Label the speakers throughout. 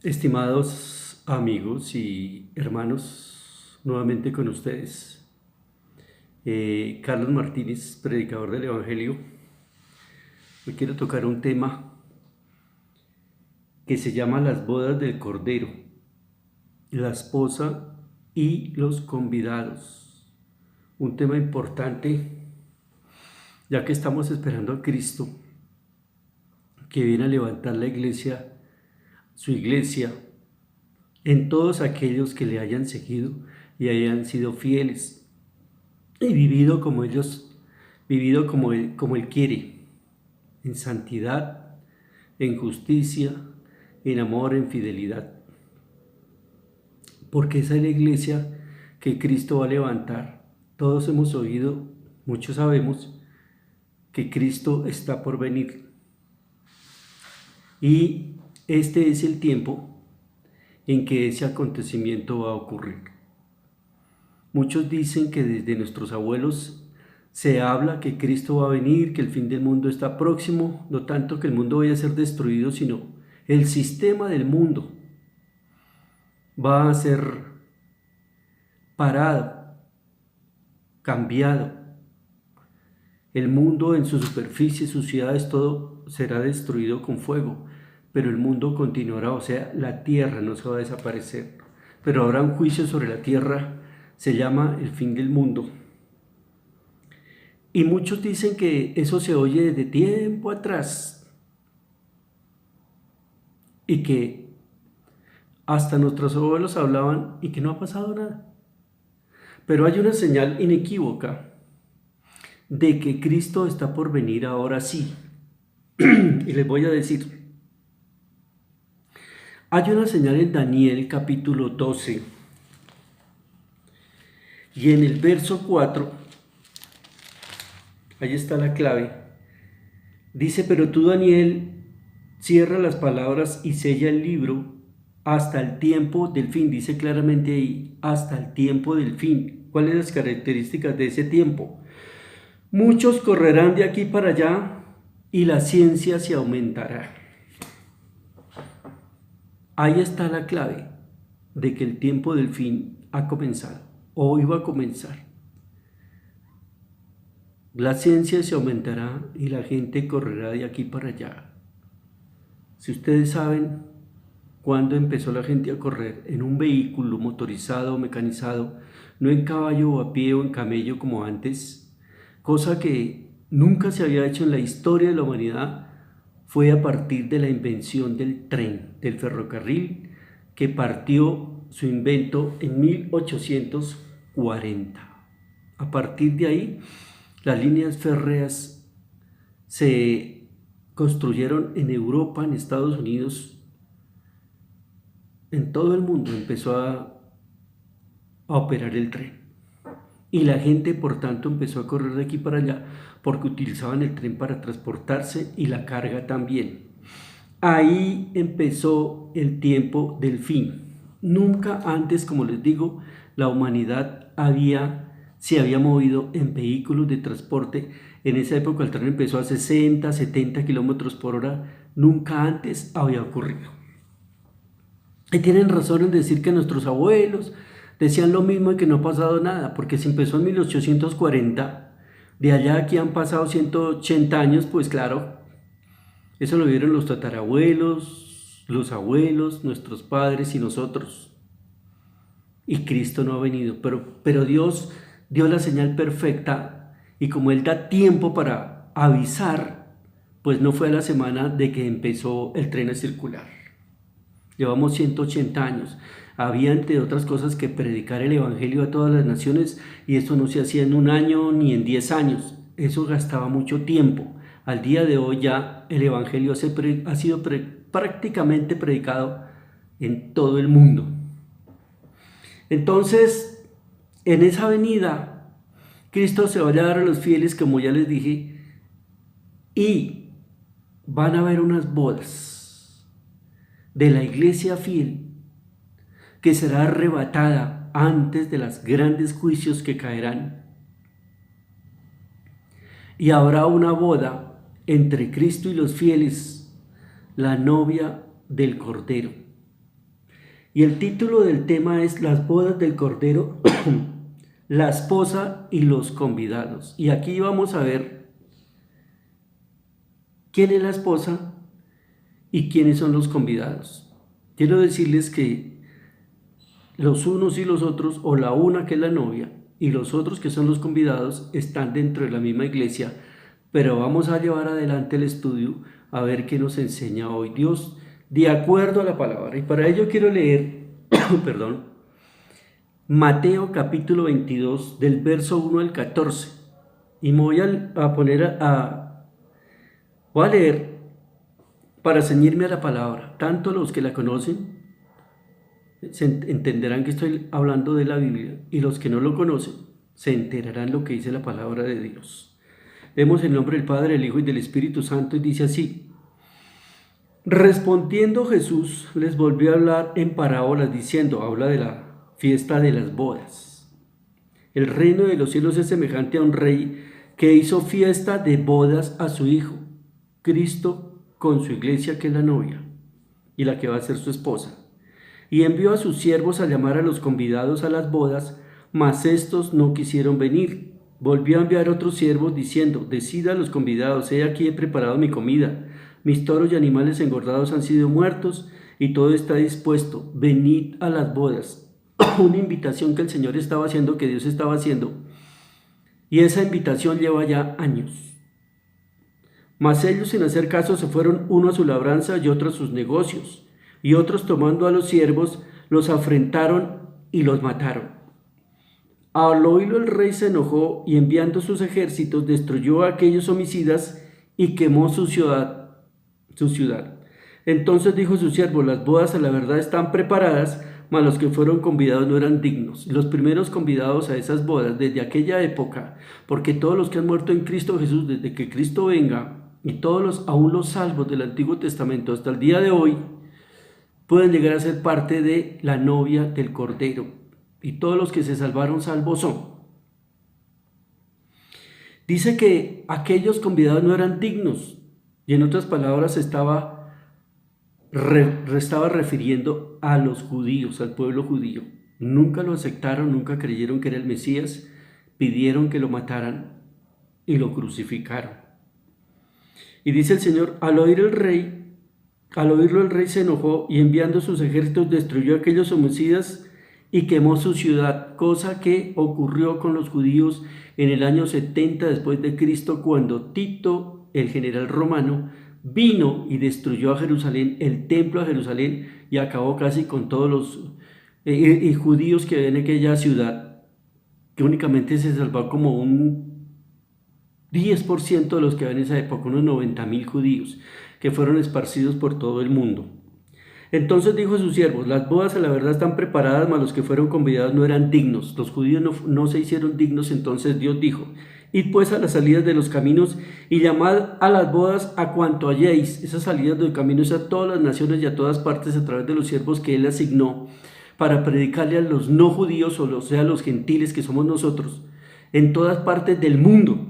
Speaker 1: Estimados amigos y hermanos, nuevamente con ustedes, Carlos Martínez, predicador del Evangelio. Hoy quiero tocar un tema que se llama las bodas del Cordero, la esposa y los convidados. Un tema importante, ya que estamos esperando a Cristo, que viene a levantar la iglesia, su iglesia, en todos aquellos que le hayan seguido y hayan sido fieles y vivido como como él quiere, en santidad, en justicia, en amor, en fidelidad. Porque esa es la iglesia que Cristo va a levantar. Todos hemos oído, muchos sabemos, que Cristo está por venir. Y este es el tiempo en que ese acontecimiento va a ocurrir. Muchos dicen que desde nuestros abuelos se habla que Cristo va a venir, que el fin del mundo está próximo, no tanto que el mundo vaya a ser destruido, sino el sistema del mundo va a ser parado, cambiado. El mundo en su superficie, sus ciudades, todo será destruido con fuego, pero el mundo continuará, o sea, la tierra no se va a desaparecer. Pero habrá un juicio sobre la tierra, se llama el fin del mundo. Y muchos dicen que eso se oye desde tiempo atrás y que hasta nuestros abuelos hablaban y que no ha pasado nada. Pero hay una señal inequívoca de que Cristo está por venir ahora sí. Y les voy a decir, hay una señal en Daniel capítulo 12 y en el verso 4, ahí está la clave, dice: pero tú, Daniel, cierra las palabras y sella el libro hasta el tiempo del fin. Dice claramente ahí, hasta el tiempo del fin. ¿Cuáles son las características de ese tiempo? Muchos correrán de aquí para allá y la ciencia se aumentará. Ahí está la clave de que el tiempo del fin ha comenzado o iba a comenzar. La ciencia se aumentará y la gente correrá de aquí para allá. Si ustedes saben cuándo empezó la gente a correr, en un vehículo motorizado o mecanizado, no en caballo o a pie o en camello como antes, cosa que nunca se había hecho en la historia de la humanidad, fue a partir de la invención del tren, del ferrocarril, que partió su invento en 1840. A partir de ahí, las líneas férreas se construyeron en Europa, en Estados Unidos, en todo el mundo empezó a operar el tren. Y la gente, por tanto, empezó a correr de aquí para allá porque utilizaban el tren para transportarse y la carga también. Ahí empezó el tiempo del fin. Nunca antes, como les digo, la humanidad se había movido en vehículos de transporte. En esa época el tren empezó a 60, 70 kilómetros por hora. Nunca antes había ocurrido. Y tienen razón en decir que nuestros abuelos decían lo mismo y que no ha pasado nada, porque si empezó en 1840, de allá a aquí han pasado 180 años, pues claro, eso lo vieron los tatarabuelos, los abuelos, nuestros padres y nosotros. Y Cristo no ha venido, pero Dios dio la señal perfecta y como Él da tiempo para avisar, pues no fue a la semana de que empezó el tren a circular. Llevamos 180 años. Había, entre otras cosas, que predicar el Evangelio a todas las naciones y esto no se hacía en un año ni en 10 años. Eso gastaba mucho tiempo. Al día de hoy ya el Evangelio ha sido prácticamente predicado en todo el mundo. Entonces, en esa venida, Cristo se va a dar a los fieles, como ya les dije, y van a haber unas bodas de la iglesia fiel que será arrebatada antes de los grandes juicios que caerán. Y habrá una boda entre Cristo y los fieles, la novia del Cordero. Y el título del tema es Las bodas del Cordero, la esposa y los convidados. Y aquí vamos a ver quién es la esposa y quiénes son los convidados. Quiero decirles que los unos y los otros, o la una que es la novia y los otros que son los convidados, están dentro de la misma iglesia, pero vamos a llevar adelante el estudio a ver qué nos enseña hoy Dios de acuerdo a la palabra. Y para ello quiero leer, perdón, Mateo capítulo 22 del verso 1 al 14. Y me voy a poner voy a leer para ceñirme a la palabra. Tanto los que la conocen entenderán que estoy hablando de la Biblia, y los que no lo conocen se enterarán lo que dice la palabra de Dios. Vemos el nombre del Padre, del Hijo y del Espíritu Santo, y dice así: Respondiendo Jesús les volvió a hablar en parábolas diciendo, habla de la fiesta de las bodas. El reino de los cielos es semejante a un rey que hizo fiesta de bodas a su Hijo, Cristo, con su iglesia, que es la novia, y la que va a ser su esposa. Y envió a sus siervos a llamar a los convidados a las bodas, mas estos no quisieron venir. Volvió a enviar otros siervos diciendo, decid a los convidados, he aquí he preparado mi comida, mis toros y animales engordados han sido muertos, y todo está dispuesto, venid a las bodas. Una invitación que el Señor estaba haciendo, que Dios estaba haciendo, y esa invitación lleva ya años. Mas ellos, sin hacer caso, se fueron, uno a su labranza y otro a sus negocios. Y otros, tomando a los siervos, los afrentaron y los mataron. Al oírlo el rey se enojó y enviando sus ejércitos destruyó a aquellos homicidas y quemó su ciudad. Entonces dijo su siervo, las bodas a la verdad están preparadas, mas los que fueron convidados no eran dignos. Los primeros convidados a esas bodas desde aquella época, porque todos los que han muerto en Cristo Jesús desde que Cristo venga, y todos aún los salvos del Antiguo Testamento hasta el día de hoy, pueden llegar a ser parte de la novia del Cordero, y todos los que se salvaron salvos son. Dice que aquellos convidados no eran dignos, y en otras palabras estaba refiriendo a los judíos, al pueblo judío. Nunca lo aceptaron, nunca creyeron que era el Mesías, pidieron que lo mataran y lo crucificaron. Y dice el Señor, al oírlo el rey se enojó y enviando sus ejércitos destruyó a aquellos homicidas y quemó su ciudad, cosa que ocurrió con los judíos en el año 70 después de Cristo, cuando Tito, el general romano, vino y destruyó a Jerusalén, el templo a Jerusalén, y acabó casi con todos los judíos que había en aquella ciudad, que únicamente se salvó como un 10% de los que había en esa época, unos 90,000 judíos, que fueron esparcidos por todo el mundo. Entonces dijo a sus siervos, las bodas a la verdad están preparadas, mas los que fueron convidados no eran dignos. Los judíos no se hicieron dignos, entonces Dios dijo, id pues a las salidas de los caminos y llamad a las bodas a cuanto halléis. Esas salidas de los caminos a todas las naciones y a todas partes a través de los siervos que Él asignó para predicarle a los no judíos, o sea, a los gentiles que somos nosotros, en todas partes del mundo.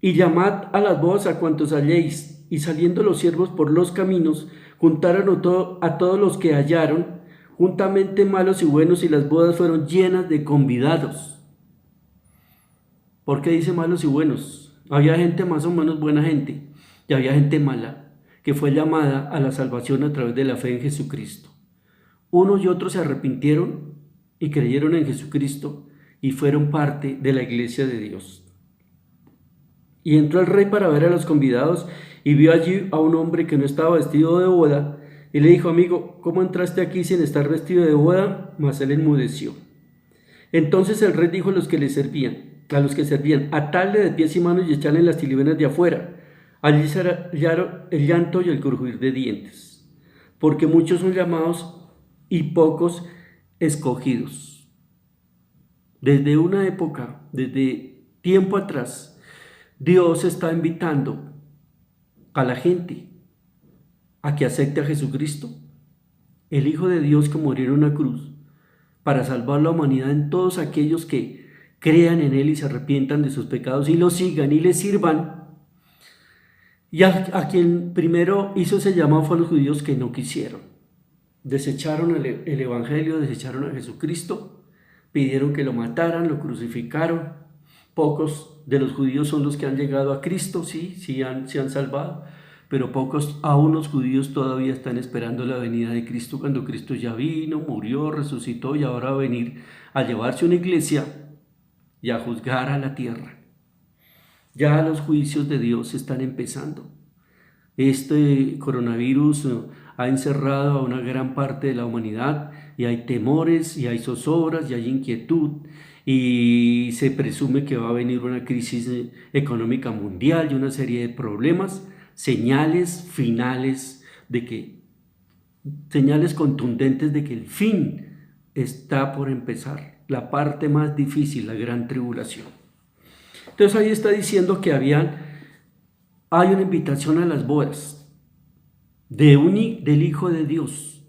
Speaker 1: Y llamad a las bodas a cuantos halléis. Y saliendo los siervos por los caminos, juntaron a todos los que hallaron, juntamente malos y buenos, y las bodas fueron llenas de convidados. ¿Por qué dice malos y buenos? Había gente más o menos buena gente, y había gente mala, que fue llamada a la salvación a través de la fe en Jesucristo. Unos y otros se arrepintieron y creyeron en Jesucristo, y fueron parte de la iglesia de Dios. Y entró el rey para ver a los convidados, y vio allí a un hombre que no estaba vestido de boda, y le dijo, amigo, ¿cómo entraste aquí sin estar vestido de boda? Mas él enmudeció. Entonces el rey dijo a los que servían, atadle de pies y manos y echarle en las tilibenas de afuera. Allí será el llanto y el crujir de dientes, porque muchos son llamados y pocos escogidos. Desde una época, desde tiempo atrás, Dios está invitando a la gente a que acepte a Jesucristo, el Hijo de Dios, que murió en una cruz para salvar la humanidad, en todos aquellos que crean en Él y se arrepientan de sus pecados y lo sigan y le sirvan. Y a quien primero hizo ese llamado fue a los judíos que no quisieron. desecharon el Evangelio, desecharon a Jesucristo, pidieron que lo mataran, lo crucificaron. Pocos de los judíos son los que han llegado a Cristo, sí, se han salvado, pero pocos, aún los judíos todavía están esperando la venida de Cristo, cuando Cristo ya vino, murió, resucitó y ahora va a venir a llevarse una iglesia y a juzgar a la tierra. Ya los juicios de Dios están empezando. Este coronavirus ha encerrado a una gran parte de la humanidad y hay temores y hay zozobras y hay inquietud y se presume que va a venir una crisis económica mundial y una serie de problemas, señales finales de que, señales contundentes de que el fin está por empezar, la parte más difícil, la gran tribulación. Entonces ahí está diciendo que hay una invitación a las bodas del Hijo de Dios,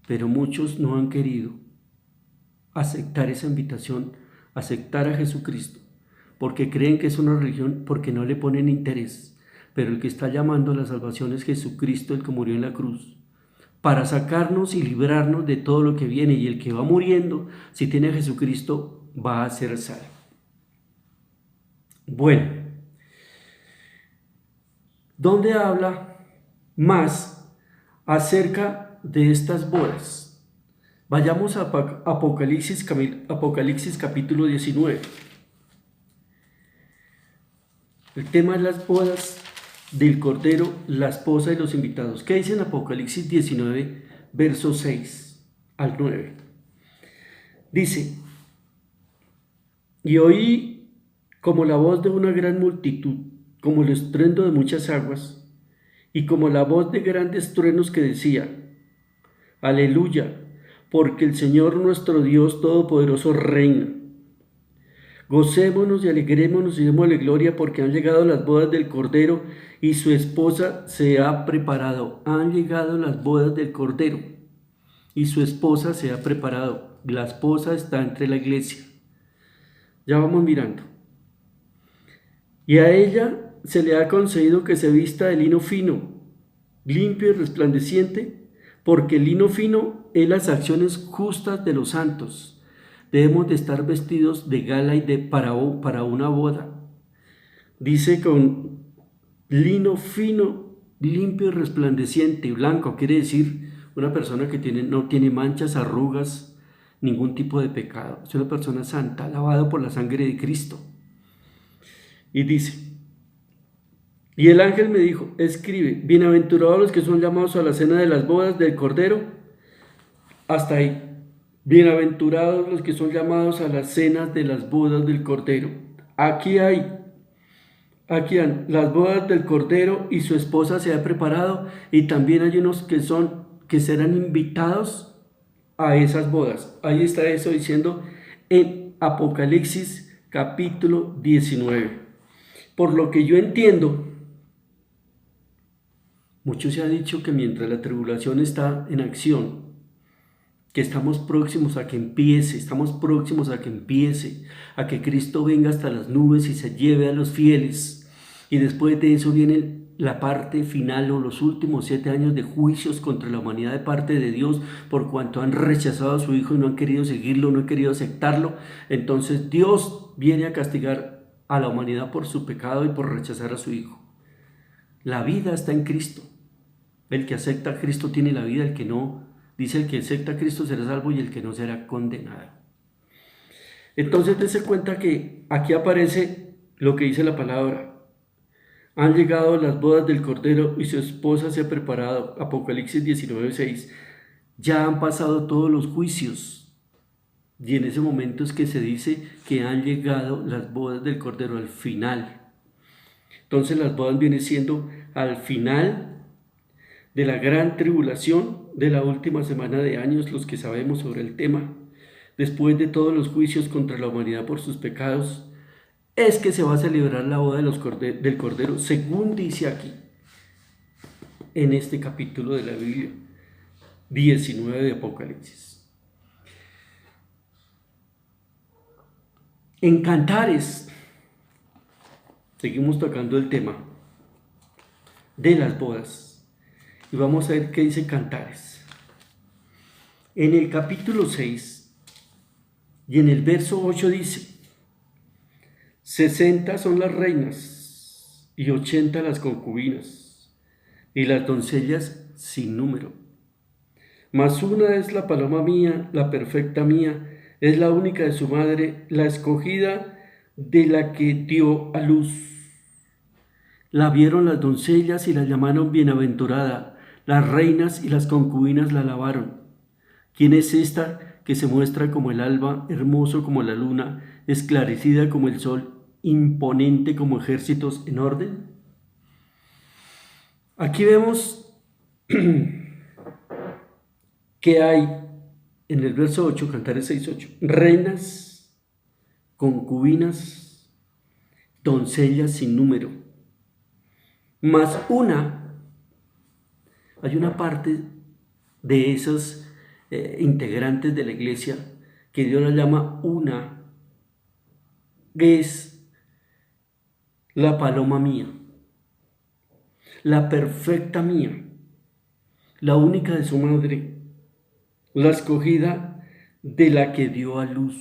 Speaker 1: pero muchos no han querido aceptar esa invitación, aceptar a Jesucristo, porque creen que es una religión, porque no le ponen interés. Pero el que está llamando a la salvación es Jesucristo, el que murió en la cruz, para sacarnos y librarnos de todo lo que viene, y el que va muriendo, si tiene a Jesucristo, va a ser salvo. Bueno, ¿dónde habla más acerca de estas bodas? Vayamos a Apocalipsis capítulo 19. El tema es las bodas del Cordero, la esposa y los invitados. ¿Qué dice en Apocalipsis 19, versos 6 al 9? Dice: y oí como la voz de una gran multitud, como el estruendo de muchas aguas, y como la voz de grandes truenos que decía: Aleluya, porque el Señor nuestro Dios Todopoderoso reina. Gocémonos y alegrémonos y démosle gloria, porque han llegado las bodas del Cordero y su esposa se ha preparado. Han llegado las bodas del Cordero y su esposa se ha preparado. La esposa está entre la iglesia. Ya vamos mirando. Y a ella se le ha concedido que se vista de lino fino, limpio y resplandeciente, porque el lino fino es las acciones justas de los santos. Debemos de estar vestidos de gala y para una boda. Dice con lino fino, limpio y resplandeciente, blanco, quiere decir una persona que no tiene manchas, arrugas, ningún tipo de pecado. Es una persona santa, lavado por la sangre de Cristo. Y dice: y el ángel me dijo: escribe, bienaventurados los que son llamados a la cena de las bodas del Cordero. Hasta ahí. Bienaventurados los que son llamados a las cenas de las bodas del Cordero. Aquí han las bodas del Cordero y su esposa se ha preparado, y también hay unos que serán invitados a esas bodas. Ahí está eso diciendo en Apocalipsis capítulo 19. Por lo que yo entiendo, mucho se ha dicho que mientras la tribulación está en acción, que estamos próximos a que empiece, a que Cristo venga hasta las nubes y se lleve a los fieles. Y después de eso viene la parte final, o los últimos 7 años de juicios contra la humanidad de parte de Dios, por cuanto han rechazado a su Hijo y no han querido seguirlo, no han querido aceptarlo. Entonces Dios viene a castigar a la humanidad por su pecado y por rechazar a su Hijo. La vida está en Cristo. El que acepta a Cristo tiene la vida, el que no, dice: el que acepta a Cristo será salvo y el que no será condenado. Entonces dése cuenta que aquí aparece lo que dice la palabra: han llegado las bodas del Cordero y su esposa se ha preparado. Apocalipsis 19:6. Ya han pasado todos los juicios. Y en ese momento es que se dice que han llegado las bodas del Cordero al final. Entonces las bodas vienen siendo al final de la gran tribulación de la última semana de años, los que sabemos sobre el tema. Después de todos los juicios contra la humanidad por sus pecados, es que se va a celebrar la boda del Cordero, según dice aquí, en este capítulo de la Biblia 19 de Apocalipsis. En Cantares, seguimos tocando el tema de las bodas y vamos a ver qué dice Cantares. En el capítulo 6 y en el verso 8 dice: 60 son las reinas y 80 las concubinas, y las doncellas sin número. Mas una es la paloma mía, la perfecta mía, es la única de su madre, la escogida de la que dio a luz. La vieron las doncellas y la llamaron bienaventurada, las reinas y las concubinas la alabaron. ¿Quién es esta que se muestra como el alba, hermoso como la luna, esclarecida como el sol, imponente como ejércitos en orden? Aquí vemos que hay en el verso 8, Cantares 6:8, reinas, concubinas, doncellas sin número. Más hay una parte de esos integrantes de la iglesia que Dios la llama una, es la paloma mía, la perfecta mía, la única de su madre, la escogida de la que dio a luz.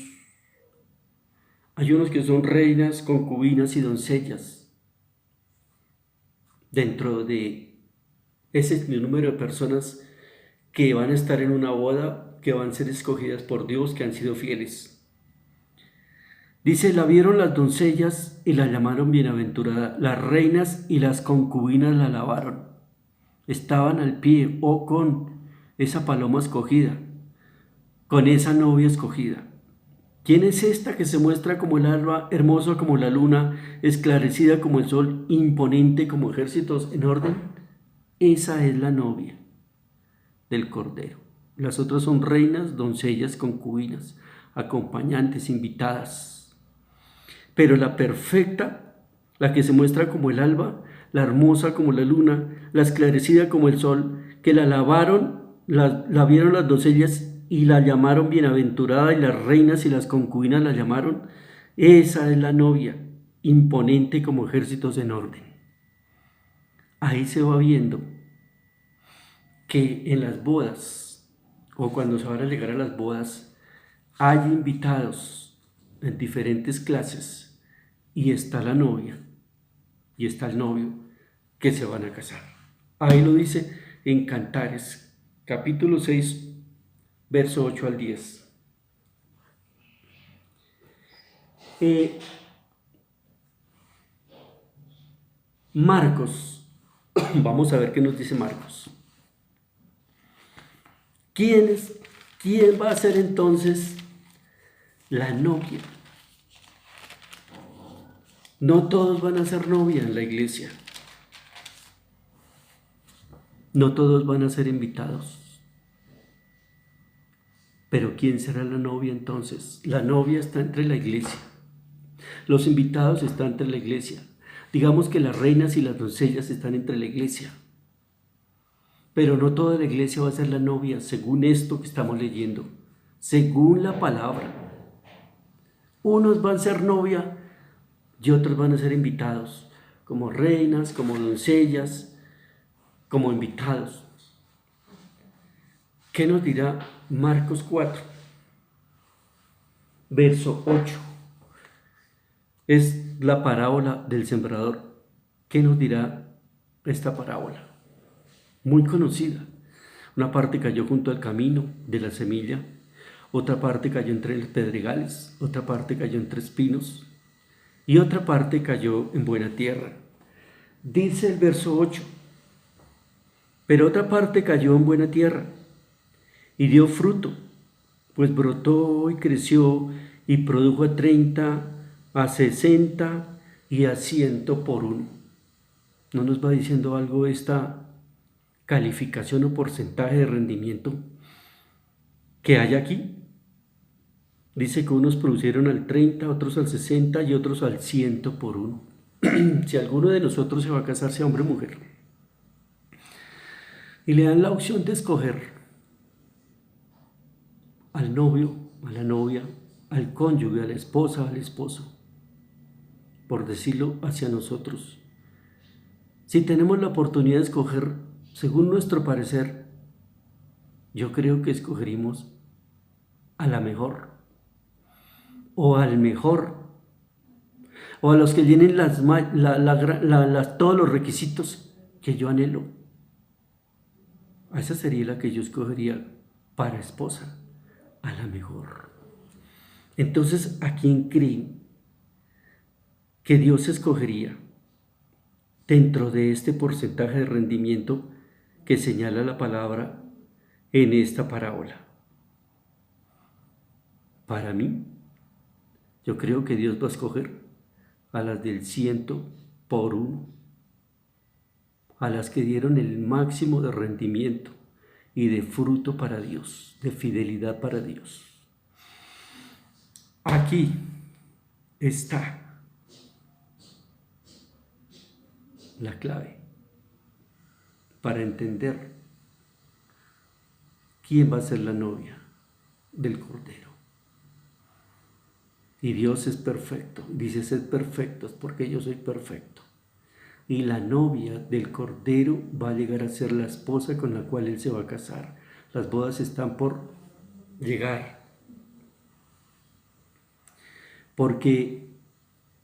Speaker 1: Hay unos que son reinas, concubinas y doncellas. Dentro de ese número de personas que van a estar en una boda, que van a ser escogidas por Dios, que han sido fieles. Dice: la vieron las doncellas y la llamaron bienaventurada, las reinas y las concubinas la alabaron. Estaban al pie o con esa paloma escogida, con esa novia escogida. ¿Quién es esta que se muestra como el alba, hermosa como la luna, esclarecida como el sol, imponente como ejércitos en orden? Esa es la novia del Cordero. Las otras son reinas, doncellas, concubinas, acompañantes, invitadas. Pero la perfecta, la que se muestra como el alba, la hermosa como la luna, la esclarecida como el sol, que la alabaron, la vieron las doncellas y la llamaron bienaventurada, y las reinas y las concubinas la llamaron, esa es la novia, imponente como ejércitos en orden. Ahí se va viendo que en las bodas, o cuando se van a llegar a las bodas, hay invitados en diferentes clases, y está la novia y está el novio que se van a casar. Ahí lo dice en Cantares, capítulo 6, verso 8 al 10. Marcos, vamos a ver qué nos dice Marcos. ¿Quién va a ser entonces la novia? No todos van a ser novia en la iglesia. No todos van a ser invitados. Pero ¿quién será la novia entonces? La novia está entre la iglesia. Los invitados están entre la iglesia. Digamos que las reinas y las doncellas están entre la iglesia. Pero no toda la iglesia va a ser la novia, según esto que estamos leyendo, según la palabra. Unos van a ser novia y otros van a ser invitados, como reinas, como doncellas, como invitados. ¿Qué nos dirá Marcos 4, verso 8? Es la parábola del sembrador. ¿Qué nos dirá esta parábola? Muy conocida. Una parte cayó junto al camino de la semilla, otra parte cayó entre los pedregales, otra parte cayó entre espinos y otra parte cayó en buena tierra. Dice el verso 8: pero otra parte cayó en buena tierra y dio fruto, pues brotó y creció y produjo a 30, a 60 y a 100 por uno. ¿No nos va diciendo algo esta calificación o porcentaje de rendimiento que hay aquí? Dice que unos producieron al 30, otros al 60 y otros al 100 por uno. Si alguno de nosotros se va a casar, sea hombre o mujer, y le dan la opción de escoger al novio, a la novia, al cónyuge, a la esposa, al esposo, por decirlo hacia nosotros, si tenemos la oportunidad de escoger según nuestro parecer, yo creo que escogerimos a la mejor, o al mejor, o a los que llenen todos los requisitos que yo anhelo. A esa sería la que yo escogería para esposa, a la mejor. Entonces, ¿a quién creen que Dios escogería dentro de este porcentaje de rendimiento que señala la palabra en esta parábola? Para mí, yo creo que Dios va a escoger a las del 100 por 1, a las que dieron el máximo de rendimiento y de fruto para Dios, de fidelidad para Dios. Aquí está la clave para entender quién va a ser la novia del Cordero. Y Dios es perfecto, dice: sed perfectos porque yo soy perfecto. Y la novia del Cordero va a llegar a ser la esposa con la cual Él se va a casar. Las bodas están por llegar, porque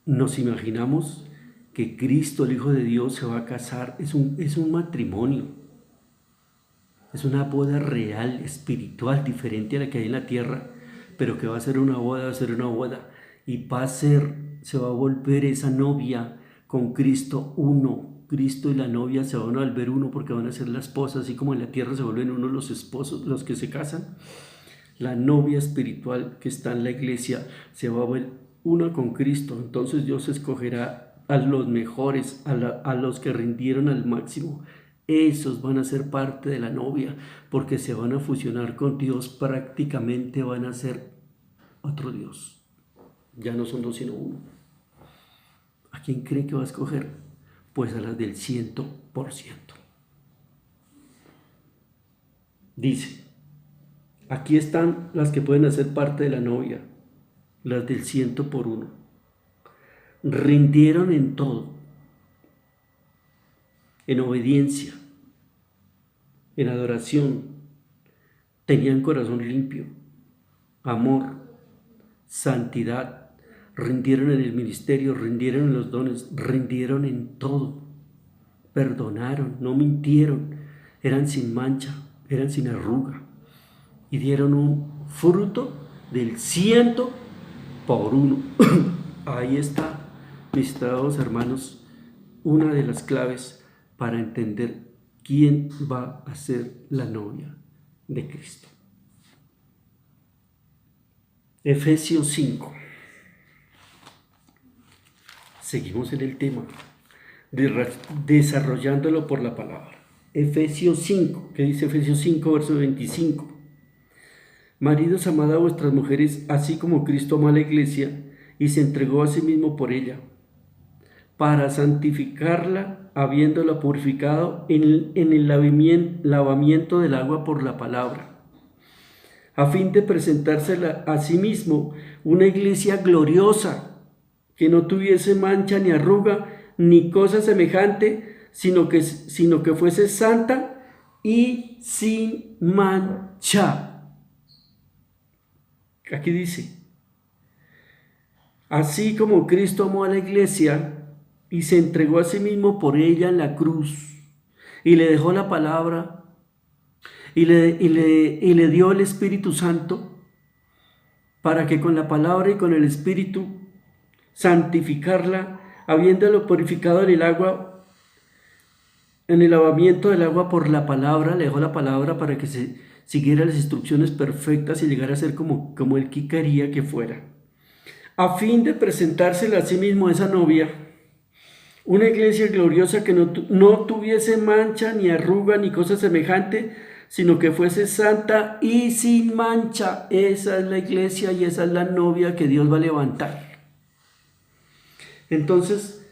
Speaker 1: nos imaginamos que Cristo, el Hijo de Dios, se va a casar. Es un matrimonio, es una boda real, espiritual, diferente a la que hay en la tierra, pero que va a ser una boda, y se va a volver esa novia con Cristo uno. Cristo y la novia se van a volver uno porque van a ser la esposa, así como en la tierra se vuelven uno los esposos, los que se casan. La novia espiritual que está en la iglesia se va a volver una con Cristo. Entonces Dios escogerá a los mejores, a los que rindieron al máximo. Esos van a ser parte de la novia porque se van a fusionar con Dios, prácticamente van a ser otro Dios. Ya no son dos sino uno. ¿A quién cree que va a escoger? Pues a las del 100%. Dice: aquí están las que pueden hacer parte de la novia, las del 100 por 1. Rindieron en todo, en obediencia, en adoración, tenían corazón limpio, amor, santidad, rindieron en el ministerio, rindieron en los dones, rindieron en todo, perdonaron, no mintieron, eran sin mancha, eran sin arruga, y dieron un fruto del 100 por 1. Ahí está, mis estimados hermanos, una de las claves para entender quién va a ser la novia de Cristo. Efesios 5. Seguimos en el tema, desarrollándolo por la palabra. Efesios 5, ¿qué dice Efesios 5, verso 25? Maridos, amad a vuestras mujeres, así como Cristo amó a la iglesia y se entregó a sí mismo por ella, para santificarla, habiéndola purificado en el lavamiento del agua por la palabra, a fin de presentársela a sí mismo una iglesia gloriosa, que no tuviese mancha ni arruga ni cosa semejante, sino que fuese santa y sin mancha. Aquí dice: así como Cristo amó a la iglesia y se entregó a sí mismo por ella en la cruz, y le dejó la palabra, y le dio el Espíritu Santo, para que con la palabra y con el Espíritu santificarla, habiéndolo purificado en el agua, en el lavamiento del agua por la palabra. Le dejó la palabra para que se siguiera las instrucciones perfectas y llegara a ser como Él quería que fuera, a fin de presentársela a sí mismo a esa novia, una iglesia gloriosa que no tuviese mancha ni arruga ni cosa semejante, sino que fuese santa y sin mancha. Esa es la iglesia y esa es la novia que Dios va a levantar. Entonces,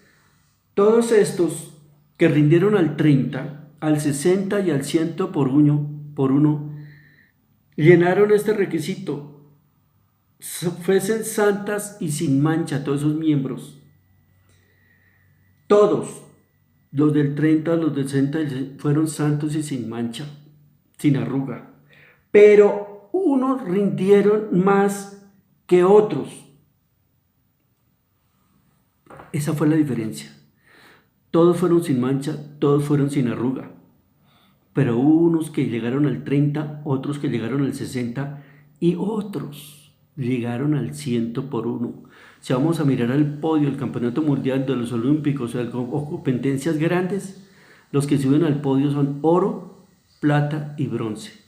Speaker 1: todos estos que rindieron al 30, al 60 y al 100 por 1, llenaron este requisito: fuesen santas y sin mancha. Todos esos miembros, todos, los del 30, los del 60, fueron santos y sin mancha, sin arruga. pero unos rindieron más que otros. Esa fue la diferencia. Todos fueron sin mancha, todos fueron sin arruga, pero hubo unos que llegaron al 30, otros que llegaron al 60 y otros llegaron al 100 por uno. Si vamos a mirar al podio del Campeonato Mundial, de los Olímpicos o competencias grandes, los que suben al podio son oro, plata y bronce.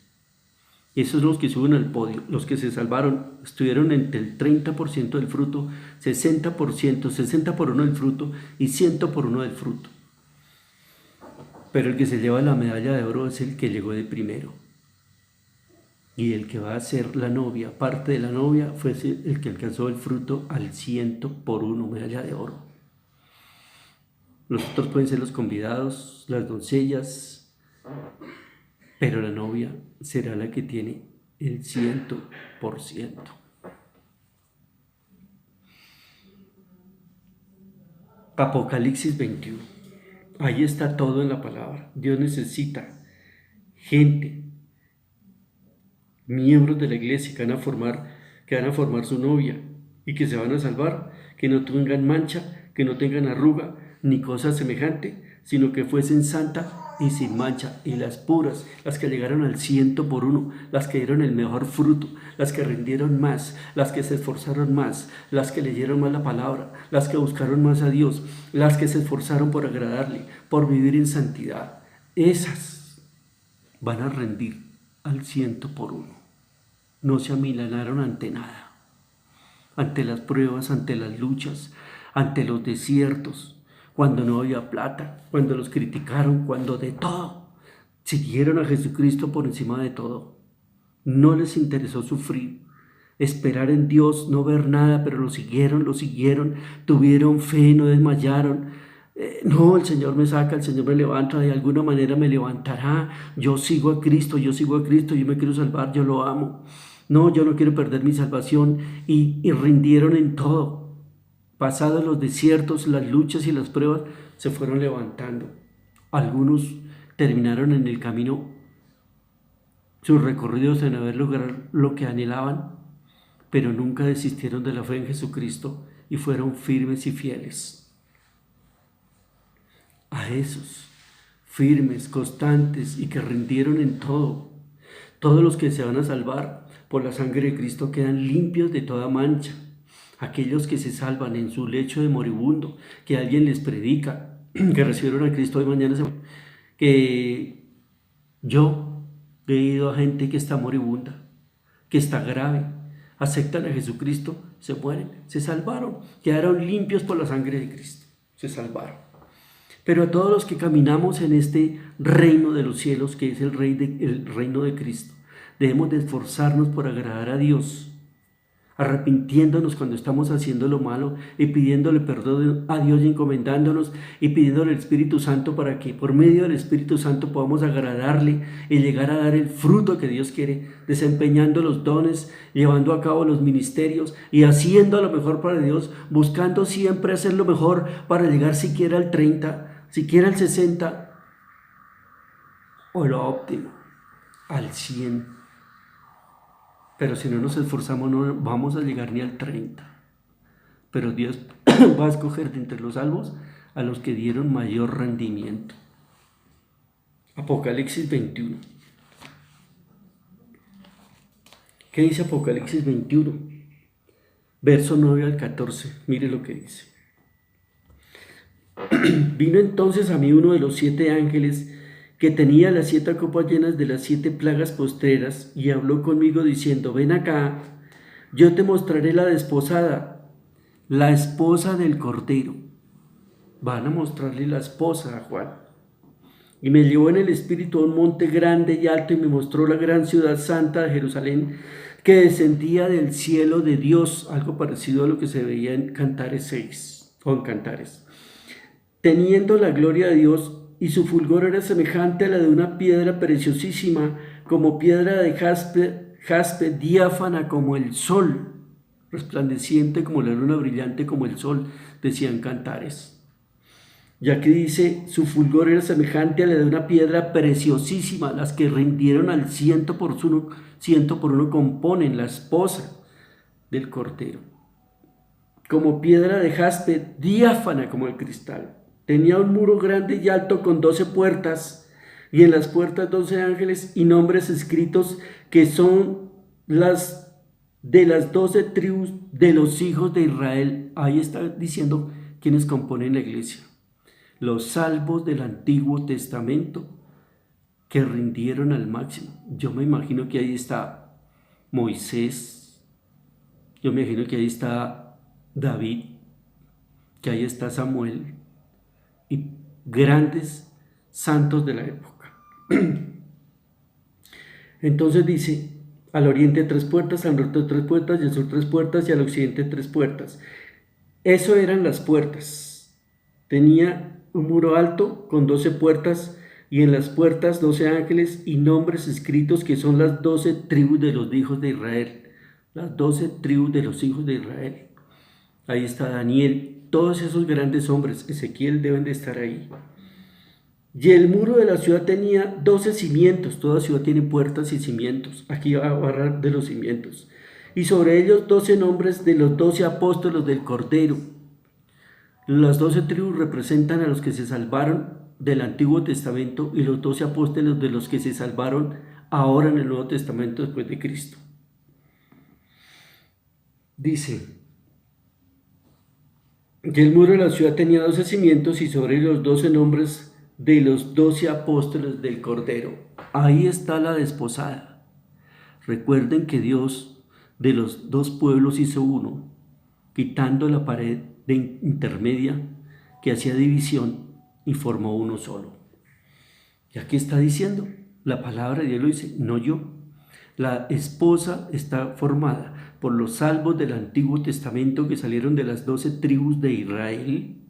Speaker 1: Esos son los que suben al podio. Los que se salvaron estuvieron entre el 30% del fruto, 60%, 60 por uno del fruto y 100 por uno del fruto. Pero el que se lleva la medalla de oro es el que llegó de primero. Y el que va a ser la novia, parte de la novia, fue el que alcanzó el fruto al 100 por uno, medalla de oro. Los otros pueden ser los convidados, las doncellas, pero la novia será la que tiene el 100%. Apocalipsis 21. Ahí está todo en la palabra. Dios necesita gente, miembros de la iglesia que van a formar su novia y que se van a salvar, que no tengan mancha, que no tengan arruga ni cosa semejante, sino que fuesen santa y sin mancha, y las puras, las que llegaron al 100 por uno, las que dieron el mejor fruto, las que rindieron más, las que se esforzaron más, las que leyeron más la palabra, las que buscaron más a Dios, las que se esforzaron por agradarle, por vivir en santidad. Esas van a rendir al 100 por uno. No se amilanaron ante nada, ante las pruebas, ante las luchas, ante los desiertos, cuando no había plata, cuando los criticaron, cuando de todo. Siguieron a Jesucristo por encima de todo. No les interesó sufrir, esperar en Dios, no ver nada, pero lo siguieron, tuvieron fe, no desmayaron. No, el Señor me saca, el Señor me levanta, de alguna manera me levantará. Yo sigo a Cristo, yo me quiero salvar, yo lo amo. No, yo no quiero perder mi salvación, y rindieron en todo. Pasados los desiertos, las luchas y las pruebas, se fueron levantando. Algunos terminaron en el camino sus recorridos en haber logrado lo que anhelaban, pero nunca desistieron de la fe en Jesucristo y fueron firmes y fieles. A esos, firmes, constantes y que rindieron en todo, todos los que se van a salvar por la sangre de Cristo quedan limpios de toda mancha. Aquellos que se salvan en su lecho de moribundo, que alguien les predica, que recibieron a Cristo hoy, mañana que yo he ido a gente que está moribunda, que está grave, aceptan a Jesucristo, se mueren, se salvaron, quedaron limpios por la sangre de Cristo, se salvaron. Pero a todos los que caminamos en este reino de los cielos, que es el reino de Cristo, debemos de esforzarnos por agradar a Dios, arrepintiéndonos cuando estamos haciendo lo malo y pidiéndole perdón a Dios y encomendándonos y pidiéndole al Espíritu Santo para que por medio del Espíritu Santo podamos agradarle y llegar a dar el fruto que Dios quiere, desempeñando los dones, llevando a cabo los ministerios y haciendo lo mejor para Dios, buscando siempre hacer lo mejor para llegar siquiera al 30, siquiera al 60 o lo óptimo, al 100. Pero si no nos esforzamos no vamos a llegar ni al 30. Pero Dios va a escoger de entre los salvos a los que dieron mayor rendimiento. Apocalipsis 21. ¿Qué dice Apocalipsis 21? Verso 9 al 14. Mire lo que dice. Vino entonces a mí uno de los 7 ángeles que tenía las 7 copas llenas de las 7 plagas postreras, y habló conmigo diciendo: ven acá, yo te mostraré la desposada, la esposa del Cordero. Van a mostrarle la esposa a Juan. Y me llevó en el espíritu a un monte grande y alto, y me mostró la gran ciudad santa de Jerusalén, que descendía del cielo de Dios, algo parecido a lo que se veía en Cantares 6, o en Cantares, teniendo la gloria de Dios, y su fulgor era semejante a la de una piedra preciosísima, como piedra de jaspe, diáfana como el sol, resplandeciente como la luna, brillante como el sol, decían Cantares. ya que dice, su fulgor era semejante a la de una piedra preciosísima, las que rindieron al ciento por uno componen la esposa del Cordero. Como piedra de jaspe, diáfana como el cristal. Tenía un muro grande y alto con 12 puertas, y en las puertas 12 ángeles y nombres escritos que son las de las 12 tribus de los hijos de Israel. Ahí está diciendo quienes componen la iglesia. Los salvos del Antiguo Testamento que rindieron al máximo. Yo me imagino que ahí está Moisés, yo me imagino que ahí está David, que ahí está Samuel y grandes santos de la época. Entonces dice, al oriente 3 puertas, al norte 3 puertas, y al sur 3 puertas, y al occidente 3 puertas. Eso eran las puertas. Tenía un muro alto con 12 puertas, y en las puertas 12 ángeles y nombres escritos que son las 12 tribus de los hijos de Israel. Las 12 tribus de los hijos de Israel. Ahí está Daniel, todos esos grandes hombres, Ezequiel deben de estar ahí. Y el muro de la ciudad tenía 12 cimientos, toda ciudad tiene puertas y cimientos, aquí va a hablar de los cimientos. Y sobre ellos 12 nombres de los 12 apóstoles del Cordero. Las 12 tribus representan a los que se salvaron del Antiguo Testamento y los 12 apóstoles de los que se salvaron ahora en el Nuevo Testamento después de Cristo. Dice que el muro de la ciudad tenía 12 cimientos y sobre los 12 nombres de los 12 apóstoles del Cordero. Ahí está la desposada. Recuerden que Dios de los dos pueblos hizo uno, quitando la pared de intermedia que hacía división y formó uno solo. Y aquí está diciendo, la palabra de Dios lo dice, no yo. La esposa está formada por los salvos del Antiguo Testamento que salieron de las 12 tribus de Israel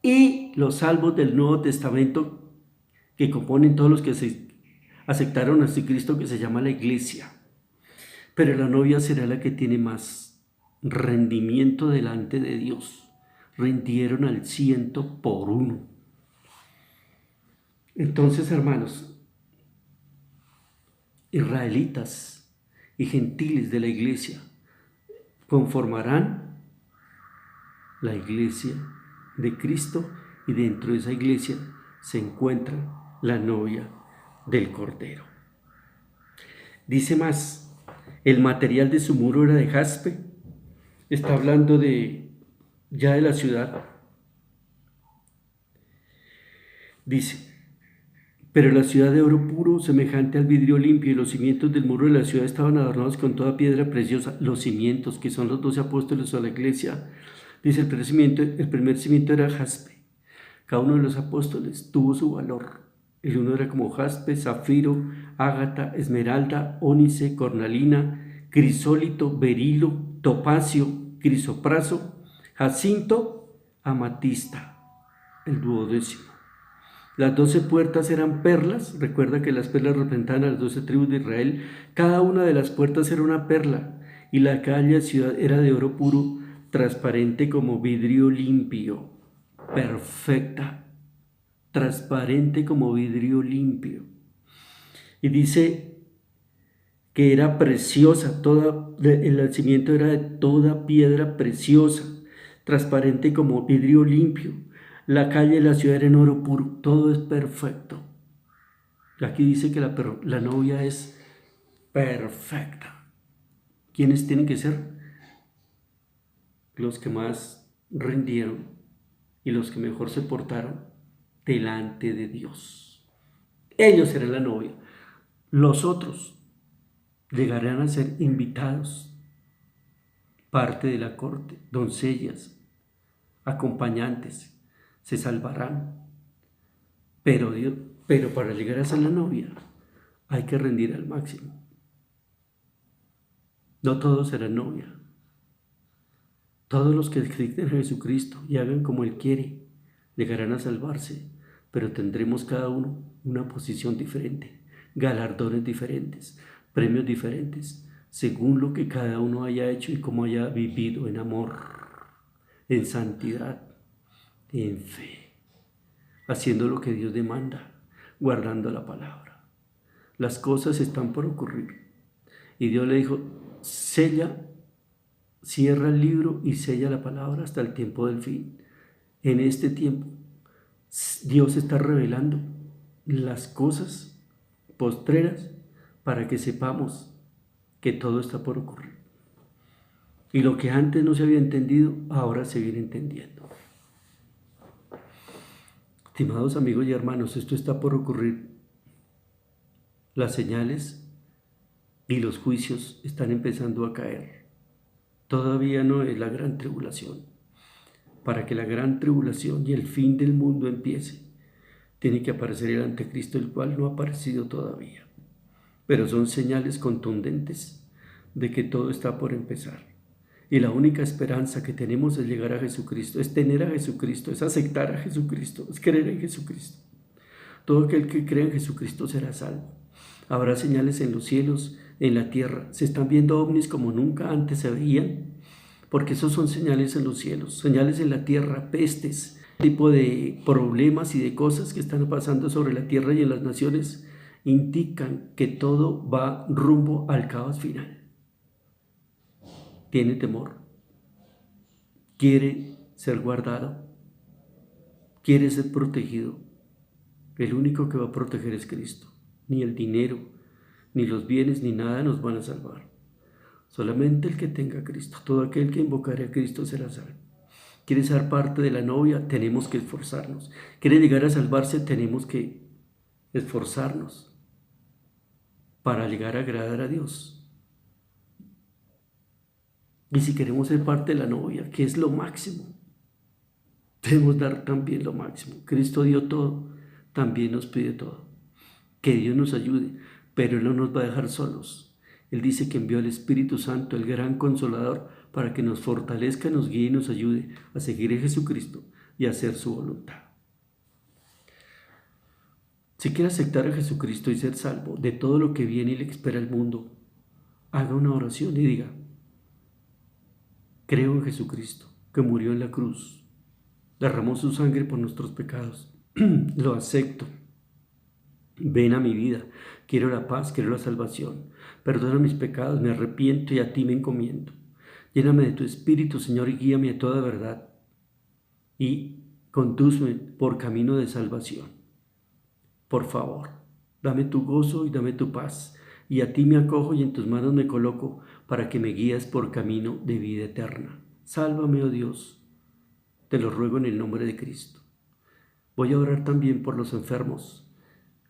Speaker 1: y los salvos del Nuevo Testamento que componen todos los que se aceptaron a Cristo, que se llama la iglesia. Pero la novia será la que tiene más rendimiento delante de Dios. Rindieron al 100 por uno. Entonces, hermanos, israelitas y gentiles de la iglesia conformarán la iglesia de Cristo, y dentro de esa iglesia se encuentra la novia del Cordero. Dice más, el material de su muro era de jaspe. Está hablando ya de la ciudad. Dice, pero la ciudad de oro puro, semejante al vidrio limpio, y los cimientos del muro de la ciudad estaban adornados con toda piedra preciosa. Los cimientos, que son los 12 apóstoles a la iglesia, dice, el primer cimiento era jaspe. Cada uno de los apóstoles tuvo su valor. El uno era como jaspe, zafiro, ágata, esmeralda, ónice, cornalina, crisólito, berilo, topacio, crisopraso, jacinto, amatista, el duodécimo. Las 12 puertas eran perlas. Recuerda que las perlas representaban a las 12 tribus de Israel. Cada una de las puertas era una perla, y la calle ciudad era de oro puro, transparente como vidrio limpio. Perfecta, transparente como vidrio limpio. Y dice que era preciosa, el cimiento era de toda piedra preciosa, transparente como vidrio limpio. La calle de la ciudad era en oro puro, todo es perfecto. Aquí dice que la novia es perfecta. ¿Quiénes tienen que ser? Los que más rindieron y los que mejor se portaron delante de Dios. Ellos serán la novia. Los otros llegarán a ser invitados, parte de la corte, doncellas, acompañantes, se salvarán. Pero para llegar a ser la novia hay que rendir al máximo. No todos serán novia. Todos los que existen en Jesucristo y hagan como Él quiere, llegarán a salvarse, pero tendremos cada uno una posición diferente, galardones diferentes, premios diferentes, según lo que cada uno haya hecho y cómo haya vivido en amor, en santidad, en fe. haciendo lo que Dios demanda, guardando la palabra. Las cosas están por ocurrir. Y Dios le dijo, sella, cierra el libro y sella la palabra hasta el tiempo del fin. En este tiempo, Dios está revelando las cosas postreras para que sepamos que todo está por ocurrir. Y lo que antes no se había entendido, ahora se viene entendiendo. Estimados amigos y hermanos, esto está por ocurrir. Las señales y los juicios están empezando a caer. Todavía no es la gran tribulación. Para que la gran tribulación y el fin del mundo empiece, tiene que aparecer el anticristo, el cual no ha aparecido todavía. Pero son señales contundentes de que todo está por empezar. Y la única esperanza que tenemos es llegar a Jesucristo, es tener a Jesucristo, es aceptar a Jesucristo, es creer en Jesucristo. Todo aquel que cree en Jesucristo será salvo. Habrá señales en los cielos, en la tierra. Se están viendo ovnis como nunca antes se veían, porque esos son señales en los cielos, señales en la tierra, pestes, tipo de problemas y de cosas que están pasando sobre la tierra y en las naciones, indican que todo va rumbo al caos final. Tiene temor, quiere ser guardado, quiere ser protegido. El único que va a proteger es Cristo. Ni el dinero, ni los bienes, ni nada nos van a salvar. Solamente el que tenga a Cristo. Todo aquel que invocare a Cristo será salvo. ¿Quiere ser parte de la novia? Tenemos que esforzarnos. ¿Quiere llegar a salvarse? Tenemos que esforzarnos para llegar a agradar a Dios. Y si queremos ser parte de la novia, que es lo máximo, debemos dar también lo máximo. Cristo dio todo, también nos pide todo. Que Dios nos ayude, pero Él no nos va a dejar solos. Él dice que envió al Espíritu Santo, el gran Consolador, para que nos fortalezca, nos guíe y nos ayude a seguir a Jesucristo y a hacer su voluntad. Si quiere aceptar a Jesucristo y ser salvo de todo lo que viene y le espera el mundo, haga una oración y diga: creo en Jesucristo, que murió en la cruz, derramó su sangre por nuestros pecados. Lo acepto. Ven a mi vida. Quiero la paz, quiero la salvación. Perdona mis pecados, me arrepiento y a ti me encomiendo. Lléname de tu Espíritu, Señor, y guíame a toda verdad. Y condúceme por camino de salvación. Por favor, dame tu gozo y dame tu paz. Y a ti me acojo y en tus manos me coloco para que me guíes por camino de vida eterna. Sálvame, oh Dios. Te lo ruego en el nombre de Cristo. Voy a orar también por los enfermos.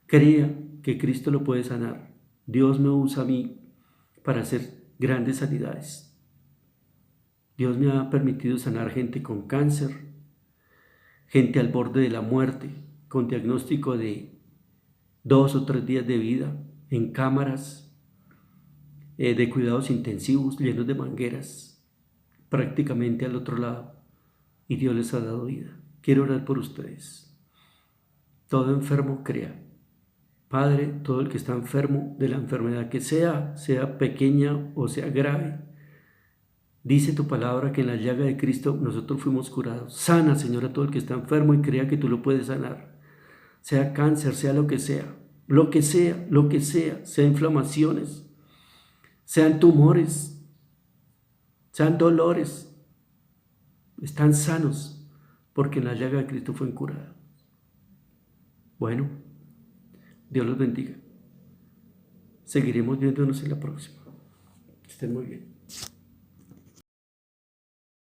Speaker 1: Crea que Cristo lo puede sanar. Dios me usa a mí para hacer grandes sanidades. Dios me ha permitido sanar gente con cáncer, gente al borde de la muerte, con diagnóstico de 2 o 3 días de vida, en cámaras de cuidados intensivos, llenos de mangueras, prácticamente al otro lado, y Dios les ha dado vida. Quiero orar por ustedes. Todo enfermo crea. Padre, todo el que está enfermo de la enfermedad que sea pequeña o sea grave, dice tu palabra que en la llaga de Cristo nosotros fuimos curados. Sana, Señor, a todo el que está enfermo y crea que tú lo puedes sanar. Sea cáncer, sea lo que sea, sea inflamaciones, sean tumores, sean dolores, están sanos porque en la llaga de Cristo fueron curados. Bueno, Dios los bendiga. Seguiremos viéndonos en la próxima. Estén muy bien.